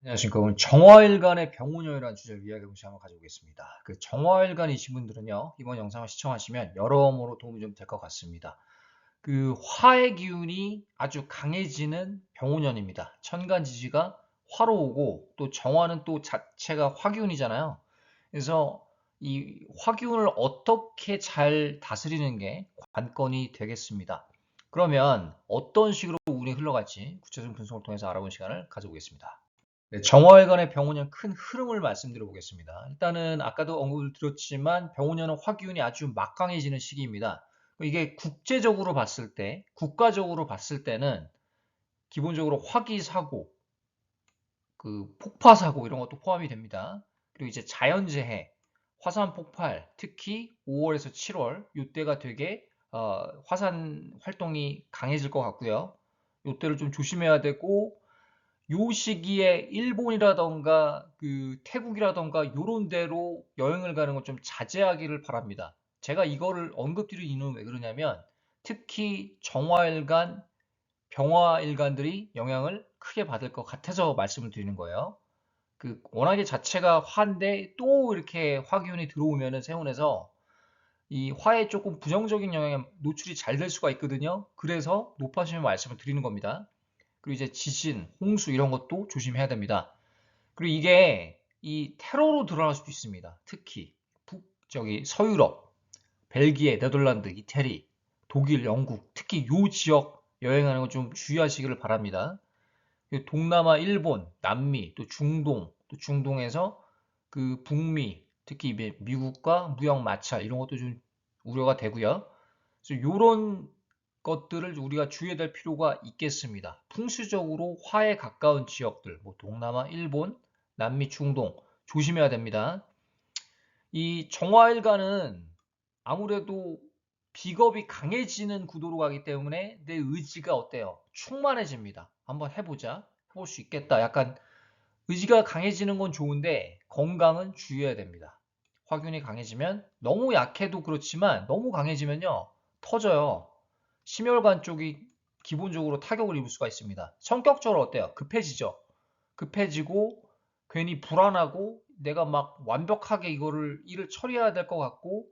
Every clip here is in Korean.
안녕하십니까. 오늘 정화일간의 병운여이라는 주제로 이야기해보는 시간을 한번 가져보겠습니다. 그 정화일간이신 분들은요, 이번 영상을 시청하시면 여러모로 도움이 좀 될 것 같습니다. 그 화의 기운이 아주 강해지는 병운년입니다. 천간지지가 화로 오고 또 정화는 또 자체가 화기운이잖아요. 그래서 이 화기운을 어떻게 잘 다스리는 게 관건이 되겠습니다. 그러면 어떤 식으로 운이 흘러갈지 구체적인 분석을 통해서 알아보는 시간을 가져보겠습니다. 네, 정화일간의 병원년 큰 흐름을 말씀드려 보겠습니다. 일단은 아까도 언급을 드렸지만 병원년은 화기운이 아주 막강해지는 시기입니다. 이게 국제적으로 봤을 때, 국가적으로 봤을 때는 기본적으로 화기사고, 그 폭파사고 이런 것도 포함이 됩니다. 그리고 이제 자연재해, 화산 폭발, 특히 5월에서 7월 이때가 되게 화산 활동이 강해질 것 같고요. 이때를 좀 조심해야 되고 요 시기에 일본이라던가 그 태국이라던가 요런 데로 여행을 가는 건 좀 자제하기를 바랍니다. 제가 이거를 언급드리는 이유는 왜 그러냐면 특히 정화일간, 병화일간들이 영향을 크게 받을 것 같아서 말씀을 드리는 거예요. 그 워낙에 자체가 화인데 또 이렇게 화기운이 들어오면은 세운에서 이 화에 조금 부정적인 영향에 노출이 잘 될 수가 있거든요. 그래서 높아지면 말씀을 드리는 겁니다. 그리고 이제 지진, 홍수 이런 것도 조심해야 됩니다. 그리고 이게 이 테러로 드러날 수도 있습니다. 특히 저기 서유럽, 벨기에, 네덜란드, 이태리, 독일, 영국, 특히 요 지역 여행하는 거 좀 주의하시기를 바랍니다. 동남아, 일본, 남미, 또 중동, 또 중동에서 그 북미, 특히 미국과 무역 마찰 이런 것도 좀 우려가 되고요. 그래서 이런 것들을 우리가 주의해야 될 필요가 있겠습니다. 풍수적으로 화에 가까운 지역들, 뭐 동남아, 일본, 남미, 중동 조심해야 됩니다. 이 정화일가는 아무래도 비겁이 강해지는 구도로 가기 때문에 내 의지가 어때요? 충만해집니다. 한번 해보자. 해볼 수 있겠다. 약간 의지가 강해지는 건 좋은데 건강은 주의해야 됩니다. 화균이 강해지면 너무 약해도 그렇지만 너무 강해지면요. 터져요. 심혈관 쪽이 기본적으로 타격을 입을 수가 있습니다. 성격적으로 어때요? 급해지죠. 급해지고 괜히 불안하고 내가 막 완벽하게 이거를 일을 처리해야 될 것 같고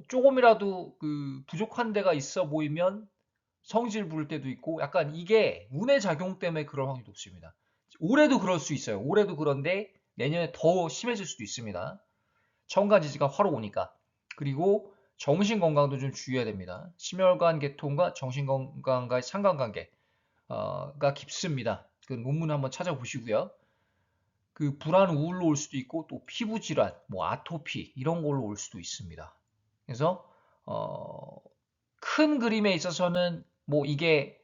조금이라도 그 부족한 데가 있어 보이면 성질 부를 때도 있고 약간 이게 운의 작용 때문에 그럴 확률이 높습니다. 올해도 그럴 수 있어요. 올해도 그런데 내년에 더 심해질 수도 있습니다. 천간지지가 화로 오니까. 그리고 정신 건강도 좀 주의해야 됩니다. 심혈관 계통과 정신 건강과의 상관관계가 깊습니다. 그 논문 한번 찾아보시고요. 그 불안 우울로 올 수도 있고 또 피부 질환, 뭐 아토피 이런 걸로 올 수도 있습니다. 그래서 큰 그림에 있어서는 뭐 이게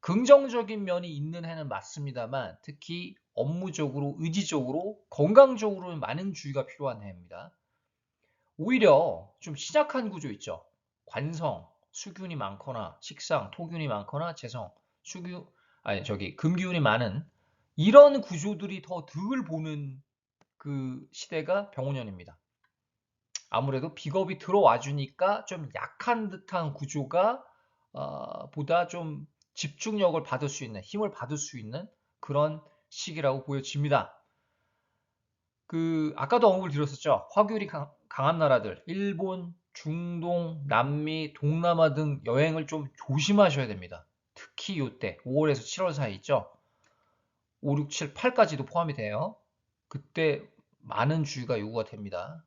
긍정적인 면이 있는 해는 맞습니다만 특히 업무적으로, 의지적으로, 건강적으로는 많은 주의가 필요한 해입니다. 오히려 좀 신약한 구조 있죠. 관성, 수균이 많거나 식상, 토균이 많거나 재성, 수균 아니 저기 금기운이 많은 이런 구조들이 더 득을 보는 그 시대가 병원년입니다. 아무래도 비겁이 들어와 주니까 좀 약한 듯한 구조가 보다 좀 집중력을 받을 수 있는 힘을 받을 수 있는 그런 시기라고 보여집니다. 그 아까도 언급을 드렸었죠. 화교율이 강한 나라들 일본, 중동, 남미, 동남아 등 여행을 좀 조심하셔야 됩니다. 특히 이때 5월에서 7월 사이 있죠. 5, 6, 7, 8까지도 포함이 돼요. 그때 많은 주의가 요구가 됩니다.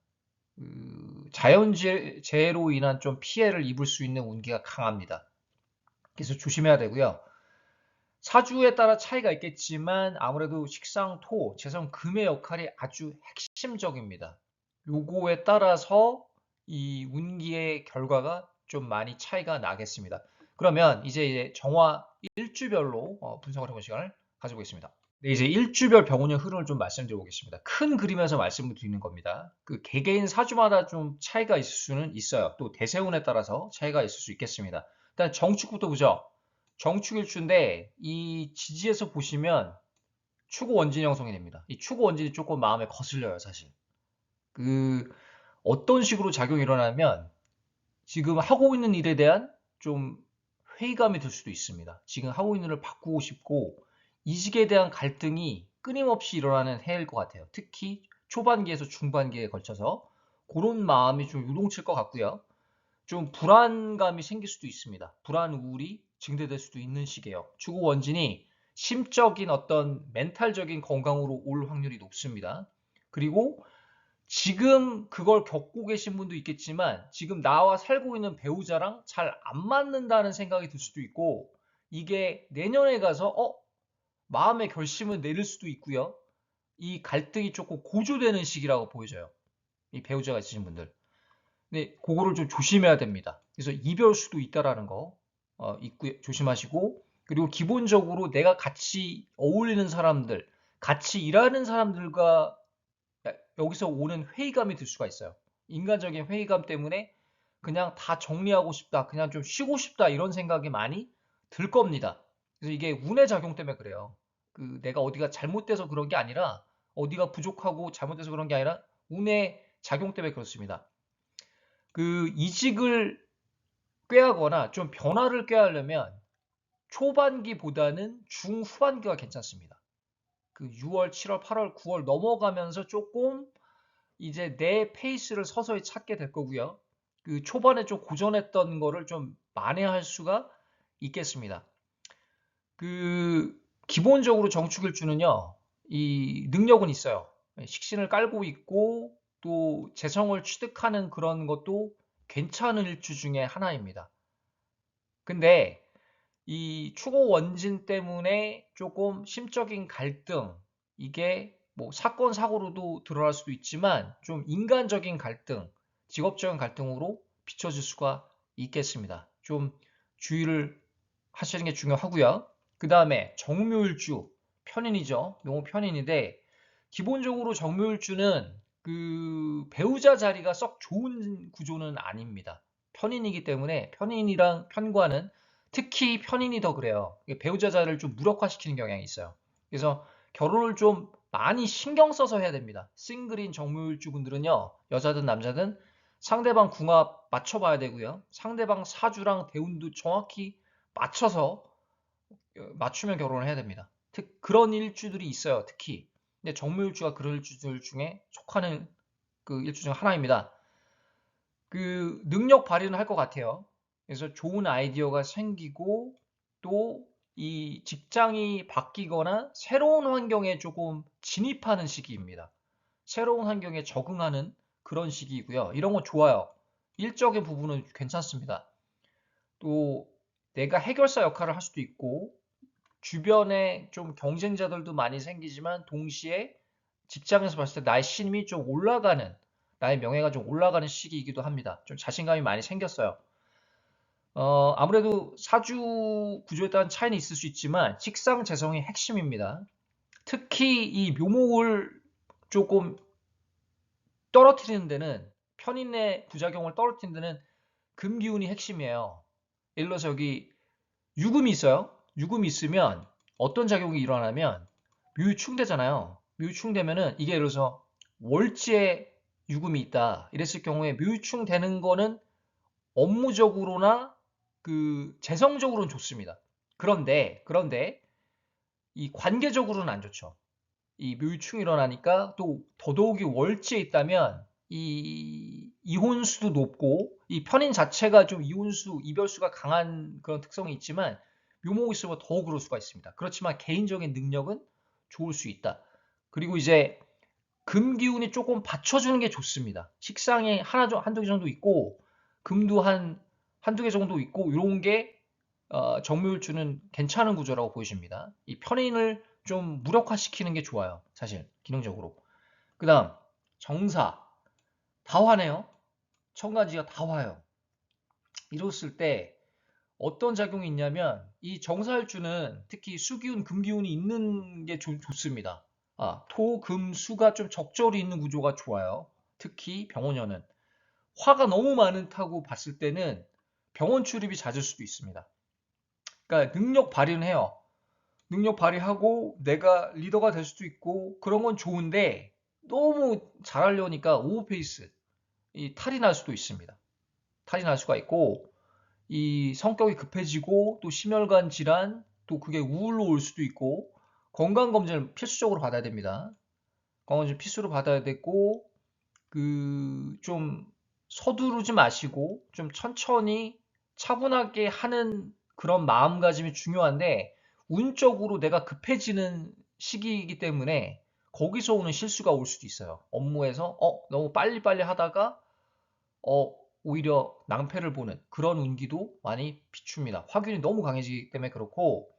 그 자연재해로 인한 좀 피해를 입을 수 있는 운기가 강합니다. 그래서 조심해야 되고요. 사주에 따라 차이가 있겠지만 아무래도 식상, 토, 재성, 금의 역할이 아주 핵심적입니다. 요거에 따라서 이 운기의 결과가 좀 많이 차이가 나겠습니다. 그러면 이제 정화 일주별로 분석을 해볼 시간을 가져보겠습니다. 네, 이제 일주별 병원의 흐름을 좀 말씀드려 보겠습니다. 큰 그림에서 말씀을 드리는 겁니다. 그 개개인 사주마다 좀 차이가 있을 수는 있어요. 또 대세운에 따라서 차이가 있을 수 있겠습니다. 일단 정축부터 보죠. 정축일주인데 이 지지에서 보시면 추구 원진 형성이 됩니다. 이 추구 원진이 조금 마음에 거슬려요, 사실. 그 어떤 식으로 작용이 일어나면 지금 하고 있는 일에 대한 좀 회의감이 들 수도 있습니다. 지금 하고 있는 일을 바꾸고 싶고 이직에 대한 갈등이 끊임없이 일어나는 해일 것 같아요. 특히 초반기에서 중반기에 걸쳐서 그런 마음이 좀 유동칠 것 같고요. 좀 불안감이 생길 수도 있습니다. 불안, 우울이 증대될 수도 있는 시기예요. 추구 원진이 심적인 어떤 멘탈적인 건강으로 올 확률이 높습니다. 그리고 지금 그걸 겪고 계신 분도 있겠지만 지금 나와 살고 있는 배우자랑 잘 안 맞는다는 생각이 들 수도 있고 이게 내년에 가서 마음의 결심을 내릴 수도 있고요. 이 갈등이 조금 고조되는 시기라고 보여져요. 이 배우자가 있으신 분들. 근데 그거를 좀 조심해야 됩니다. 그래서 이별수도 있다라는 거 조심하시고 그리고 기본적으로 내가 같이 어울리는 사람들, 같이 일하는 사람들과 여기서 오는 회의감이 들 수가 있어요. 인간적인 회의감 때문에 그냥 다 정리하고 싶다, 그냥 좀 쉬고 싶다 이런 생각이 많이 들 겁니다. 그래서 이게 운의 작용 때문에 그래요. 내가 어디가 잘못돼서 그런 게 아니라 어디가 부족하고 잘못돼서 그런 게 아니라 운의 작용 때문에 그렇습니다. 이직을 꾀하거나 좀 변화를 꾀하려면 초반기보다는 중후반기가 괜찮습니다. 6월, 7월, 8월, 9월 넘어가면서 조금 이제 내 페이스를 서서히 찾게 될 거고요. 초반에 좀 고전했던 거를 좀 만회할 수가 있겠습니다. 기본적으로 정축일주는요, 이 능력은 있어요. 식신을 깔고 있고 또 재성을 취득하는 그런 것도 괜찮은 일주 중에 하나입니다. 근데 이 추고 원진 때문에 조금 심적인 갈등, 이게 뭐 사건, 사고로도 드러날 수도 있지만 좀 인간적인 갈등, 직업적인 갈등으로 비춰질 수가 있겠습니다. 좀 주의를 하시는 게 중요하고요. 그 다음에 정묘일주, 편인이죠. 용어 편인인데 기본적으로 정묘일주는 배우자 자리가 썩 좋은 구조는 아닙니다. 편인이기 때문에 편인이랑 편과는 특히 편인이 더 그래요. 배우자 자리를 좀 무력화시키는 경향이 있어요. 그래서 결혼을 좀 많이 신경 써서 해야 됩니다. 싱글인 정묘일주 분들은요, 여자든 남자든 상대방 궁합 맞춰봐야 되고요. 상대방 사주랑 대운도 정확히 맞춰서 맞추면 결혼을 해야 됩니다. 그런 일주들이 있어요. 특히. 근데 정묘일주가 그런 일주들 중에 속하는 일주 중 하나입니다. 능력 발휘는 할 것 같아요. 그래서 좋은 아이디어가 생기고 또 이 직장이 바뀌거나 새로운 환경에 조금 진입하는 시기입니다. 새로운 환경에 적응하는 그런 시기이고요. 이런 건 좋아요. 일적인 부분은 괜찮습니다. 또 내가 해결사 역할을 할 수도 있고 주변에 좀 경쟁자들도 많이 생기지만 동시에 직장에서 봤을 때 나의 신임이 좀 올라가는 나의 명예가 좀 올라가는 시기이기도 합니다. 좀 자신감이 많이 생겼어요. 아무래도 사주 구조에 따른 차이는 있을 수 있지만 식상재성이 핵심입니다. 특히 이 묘목을 조금 떨어뜨리는 데는 편인의 부작용을 떨어뜨리는 데는 금기운이 핵심이에요. 예를 들어서 여기 유금이 있어요. 유금이 있으면 어떤 작용이 일어나면 묘유충되잖아요. 묘유충되면은 이게 예를 들어서 월지에 유금이 있다. 이랬을 경우에 묘유충되는 거는 업무적으로나 재성적으로는 좋습니다. 그런데 이 관계적으로는 안 좋죠. 이 묘유충이 일어나니까 또 더더욱이 월지에 있다면 이 이혼수도 높고 이 편인 자체가 좀 이혼수, 이별수가 강한 그런 특성이 있지만 묘목이 있으면 더 그럴 수가 있습니다. 그렇지만 개인적인 능력은 좋을 수 있다. 그리고 이제 금기운이 조금 받쳐주는 게 좋습니다. 식상에 한두 개 정도 있고 금도 한두 개 정도 있고 이런 게 정묘일주는 괜찮은 구조라고 보여집니다. 이 편인을 좀 무력화시키는 게 좋아요. 사실 기능적으로. 그 다음 정사 다 화네요. 천간지가 다 화요. 이랬을 때 어떤 작용이 있냐면 이 정사일주는 특히 수기운, 금기운이 있는 게 좋습니다. 토, 금, 수가 좀 적절히 있는 구조가 좋아요. 특히 병원년은 화가 너무 많다고 봤을 때는 병원 출입이 잦을 수도 있습니다. 그러니까 능력 발휘는 해요. 능력 발휘하고 내가 리더가 될 수도 있고 그런 건 좋은데 너무 잘하려니까 오버페이스, 이 탈이 날 수도 있습니다. 탈이 날 수가 있고 이 성격이 급해지고 또 심혈관 질환 또 그게 우울로 올 수도 있고 건강검진을 필수적으로 받아야 됩니다. 건강검진 필수로 받아야 되고, 좀 서두르지 마시고, 좀 천천히 차분하게 하는 그런 마음가짐이 중요한데, 운적으로 내가 급해지는 시기이기 때문에 거기서 오는 실수가 올 수도 있어요. 업무에서, 너무 빨리빨리 하다가, 오히려 낭패를 보는 그런 운기도 많이 비춥니다. 화균이 너무 강해지기 때문에 그렇고,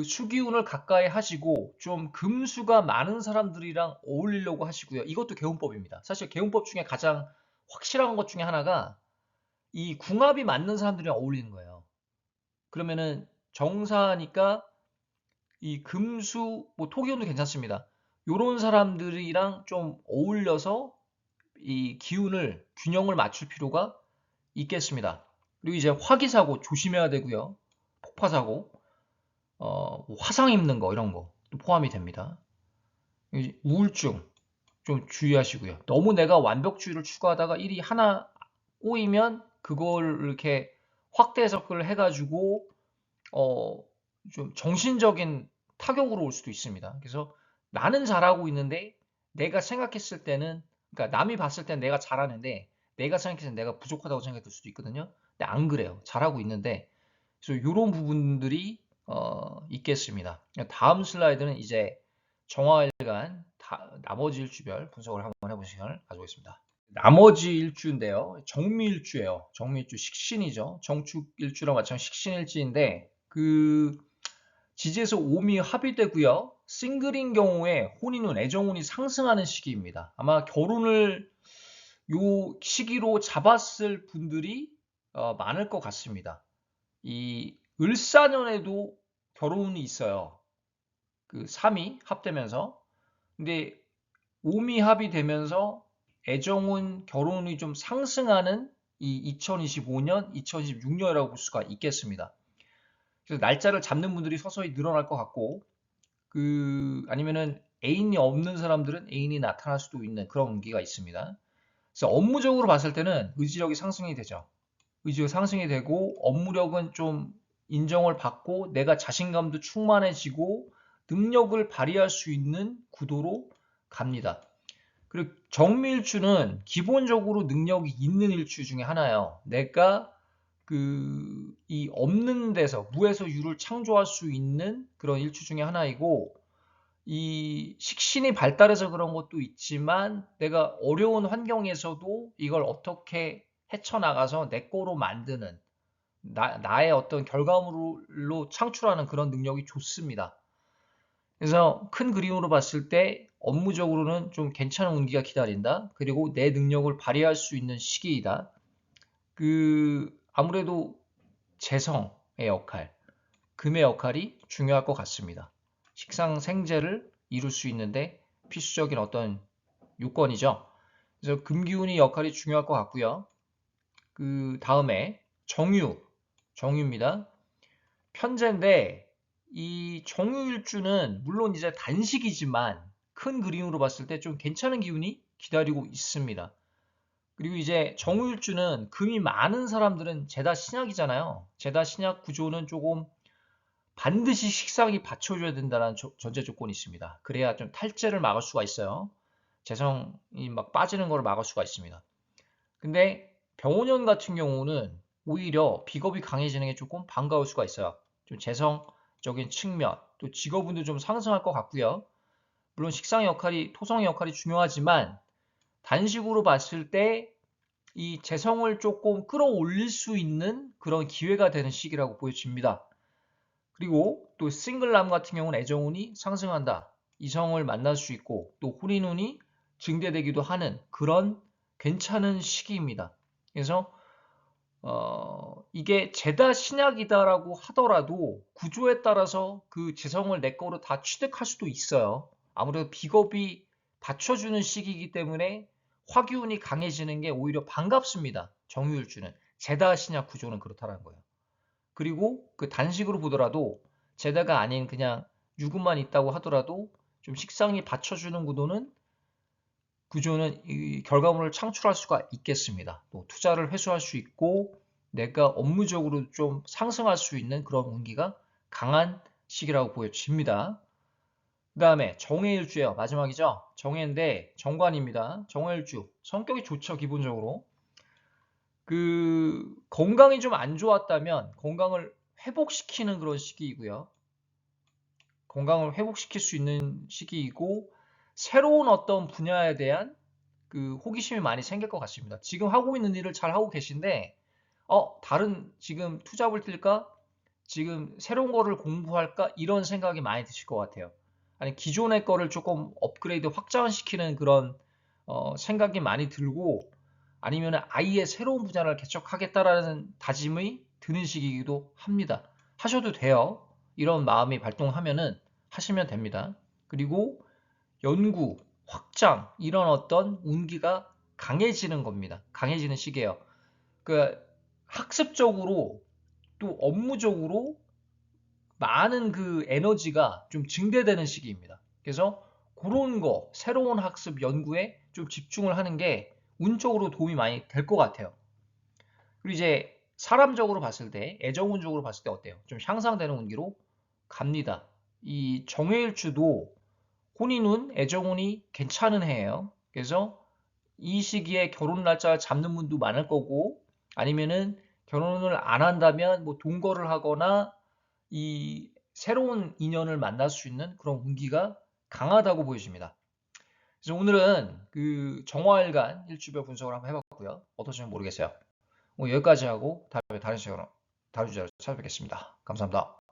수기운을 가까이 하시고 좀 금수가 많은 사람들이랑 어울리려고 하시고요. 이것도 개운법입니다. 사실 개운법 중에 가장 확실한 것 중에 하나가 이 궁합이 맞는 사람들이랑 어울리는 거예요. 그러면은 정사니까 이 금수, 뭐 토기운도 괜찮습니다. 요런 사람들이랑 좀 어울려서 이 기운을 균형을 맞출 필요가 있겠습니다. 그리고 이제 화기사고 조심해야 되고요. 폭파사고, 뭐 화상 입는 거 이런 거도 포함이 됩니다. 우울증 좀 주의하시고요. 너무 내가 완벽주의를 추구하다가 일이 하나 꼬이면 그걸 이렇게 확대 해석을 해가지고 좀 정신적인 타격으로 올 수도 있습니다. 그래서 나는 잘하고 있는데 내가 생각했을 때는, 그러니까 남이 봤을 때는 내가 잘하는데 내가 생각했을 때는 내가 부족하다고 생각될 수도 있거든요. 근데 안 그래요. 잘하고 있는데. 그래서 이런 부분들이 있겠습니다. 다음 슬라이드는 이제 정화일간 나머지 일주별 분석을 한번 해보실 시간을 가져보겠습니다. 나머지 일주인데요. 정미일주예요. 정미일주 식신이죠. 정축일주랑 마찬가지 식신일지인데 지지에서 오미 합의되고요. 싱글인 경우에 혼인운, 애정운이 상승하는 시기입니다. 아마 결혼을 요 시기로 잡았을 분들이 많을 것 같습니다. 이 을사년에도 결혼운이 있어요. 3이 합되면서. 근데 오미 합이 되면서 애정운, 결혼운이 좀 상승하는 이 2025년, 2026년이라고 볼 수가 있겠습니다. 그래서 날짜를 잡는 분들이 서서히 늘어날 것 같고, 아니면은 애인이 없는 사람들은 애인이 나타날 수도 있는 그런 운기가 있습니다. 그래서 업무적으로 봤을 때는 의지력이 상승이 되죠. 의지력이 상승이 되고, 업무력은 좀 인정을 받고, 내가 자신감도 충만해지고, 능력을 발휘할 수 있는 구도로 갑니다. 그리고 정밀주는 기본적으로 능력이 있는 일주 중에 하나예요. 내가 이 없는 데서 무에서 유를 창조할 수 있는 그런 일주 중에 하나이고, 이 식신이 발달해서 그런 것도 있지만 내가 어려운 환경에서도 이걸 어떻게 헤쳐나가서 내 거로 만드는 나의 어떤 결과물로 창출하는 그런 능력이 좋습니다. 그래서 큰 그림으로 봤을 때 업무적으로는 좀 괜찮은 운기가 기다린다. 그리고 내 능력을 발휘할 수 있는 시기이다. 아무래도 재성의 역할, 금의 역할이 중요할 것 같습니다. 식상생재를 이룰 수 있는데 필수적인 어떤 요건이죠. 그래서 금기운의 역할이 중요할 것 같고요. 다음에 정유입니다. 편제인데 이 정유일주는 물론 이제 단식이지만 큰 그림으로 봤을 때 좀 괜찮은 기운이 기다리고 있습니다. 그리고 이제 정유일주는 금이 많은 사람들은 제다 신약이잖아요. 제다 신약 구조는 조금 반드시 식상이 받쳐줘야 된다는 전제 조건이 있습니다. 그래야 좀 탈재를 막을 수가 있어요. 재성이 막 빠지는 걸 막을 수가 있습니다. 근데 병원년 같은 경우는 오히려 비겁이 강해지는 게 조금 반가울 수가 있어요. 좀 재성적인 측면, 또 직업운도 좀 상승할 것 같고요. 물론 식상의 역할이, 토성의 역할이 중요하지만 단식으로 봤을 때 이 재성을 조금 끌어올릴 수 있는 그런 기회가 되는 시기라고 보여집니다. 그리고 또 싱글남 같은 경우는 애정운이 상승한다. 이성을 만날 수 있고 또 혼인운이 증대되기도 하는 그런 괜찮은 시기입니다. 그래서 이게 제다 신약이다라고 하더라도 구조에 따라서 그 재성을 내 거로 다 취득할 수도 있어요. 아무래도 비겁이 받쳐주는 시기이기 때문에 화기운이 강해지는 게 오히려 반갑습니다. 정유일주는. 제다 신약 구조는 그렇다는 거예요. 그리고 단식으로 보더라도 제다가 아닌 그냥 유구만 있다고 하더라도 좀 식상이 받쳐주는 구조는 이 결과물을 창출할 수가 있겠습니다. 또 투자를 회수할 수 있고 내가 업무적으로 좀 상승할 수 있는 그런 운기가 강한 시기라고 보여집니다. 그 다음에 정해일주예요. 마지막이죠. 정해인데 정관입니다. 정해일주. 성격이 좋죠. 기본적으로. 그 건강이 좀 안 좋았다면 건강을 회복시키는 그런 시기이고요. 건강을 회복시킬 수 있는 시기이고 새로운 어떤 분야에 대한 그 호기심이 많이 생길 것 같습니다. 지금 하고 있는 일을 잘 하고 계신데 다른 지금 투잡을 뛸까? 지금 새로운 거를 공부할까? 이런 생각이 많이 드실 것 같아요. 아니 기존의 거를 조금 업그레이드 확장시키는 그런 생각이 많이 들고 아니면 아예 새로운 분야를 개척하겠다라는 다짐이 드는 시기이기도 합니다. 하셔도 돼요. 이런 마음이 발동하면은 하시면 됩니다. 그리고 연구, 확장 이런 어떤 운기가 강해지는 겁니다. 강해지는 시기예요. 그 학습적으로 또 업무적으로 많은 그 에너지가 좀 증대되는 시기입니다. 그래서 그런 거, 새로운 학습 연구에 좀 집중을 하는 게 운적으로 도움이 많이 될 것 같아요. 그리고 이제 사람적으로 봤을 때, 애정운적으로 봤을 때 어때요? 좀 향상되는 운기로 갑니다. 이 정해일주도 혼인운, 애정운이 괜찮은 해예요. 그래서 이 시기에 결혼 날짜를 잡는 분도 많을 거고 아니면은 결혼을 안 한다면 뭐 동거를 하거나 이 새로운 인연을 만날 수 있는 그런 운기가 강하다고 보여집니다. 그래서 오늘은 그 정화일간 일주별 분석을 한번 해봤고요. 어떠신지 모르겠어요. 여기까지 하고 다음에 다른 시간으로 다른 주제로 찾아뵙겠습니다. 감사합니다.